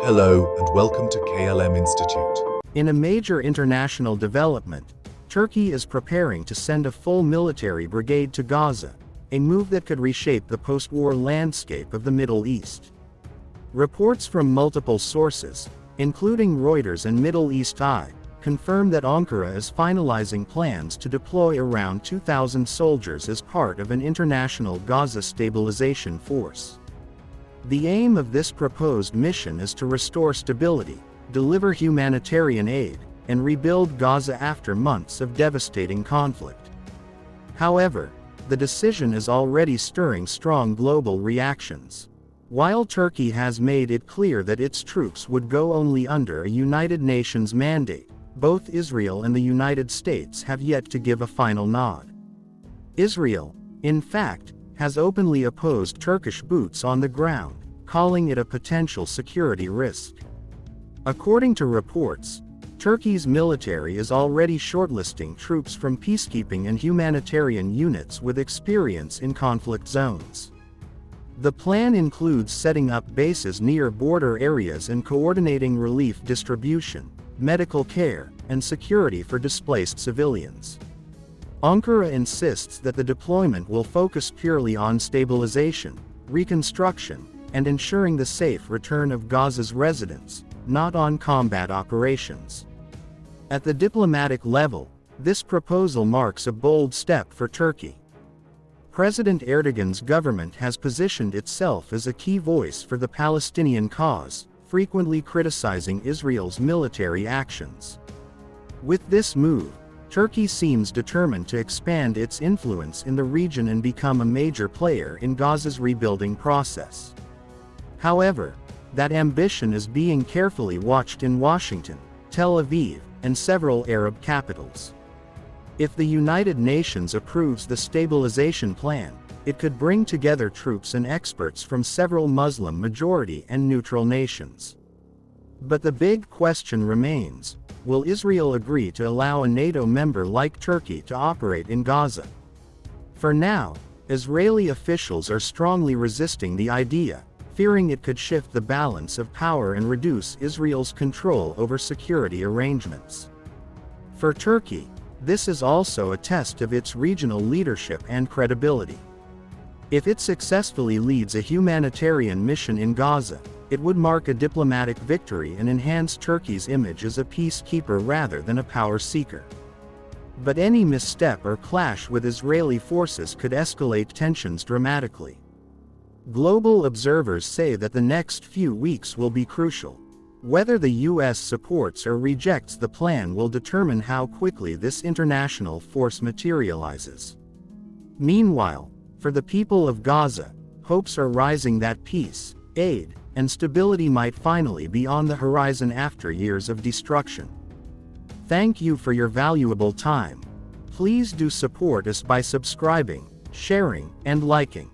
Hello and welcome to KLM Institute. In a major international development, Turkey is preparing to send a full military brigade to Gaza, a move that could reshape the post-war landscape of the Middle East. Reports from multiple sources, including Reuters and Middle East Eye, confirm that Ankara is finalizing plans to deploy around 2,000 soldiers as part of an international Gaza stabilization force. The aim of this proposed mission is to restore stability, deliver humanitarian aid, and rebuild Gaza after months of devastating conflict. However, the decision is already stirring strong global reactions. While Turkey has made it clear that its troops would go only under a United Nations mandate, both Israel and the United States have yet to give a final nod. Israel, in fact, has openly opposed Turkish boots on the ground, calling it a potential security risk. According to reports, Turkey's military is already shortlisting troops from peacekeeping and humanitarian units with experience in conflict zones. The plan includes setting up bases near border areas and coordinating relief distribution, medical care, and security for displaced civilians. Ankara insists that the deployment will focus purely on stabilization, reconstruction, and ensuring the safe return of Gaza's residents, not on combat operations. At the diplomatic level, this proposal marks a bold step for Turkey. President Erdogan's government has positioned itself as a key voice for the Palestinian cause, frequently criticizing Israel's military actions. With this move, Turkey seems determined to expand its influence in the region and become a major player in Gaza's rebuilding process. However, that ambition is being carefully watched in Washington, Tel Aviv, and several Arab capitals. If the United Nations approves the stabilization plan, it could bring together troops and experts from several Muslim majority and neutral nations. But the big question remains: will Israel agree to allow a NATO member like Turkey to operate in Gaza? For now, Israeli officials are strongly resisting the idea, fearing it could shift the balance of power and reduce Israel's control over security arrangements. For Turkey, this is also a test of its regional leadership and credibility. If it successfully leads a humanitarian mission in Gaza, it would mark a diplomatic victory and enhance Turkey's image as a peacekeeper rather than a power seeker. But any misstep or clash with Israeli forces could escalate tensions dramatically. Global observers say that the next few weeks will be crucial. Whether the U.S. supports or rejects the plan will determine how quickly this international force materializes. Meanwhile, for the people of Gaza, hopes are rising that peace, aid, and stability might finally be on the horizon after years of destruction. Thank you for your valuable time. Please do support us by subscribing, sharing, and liking.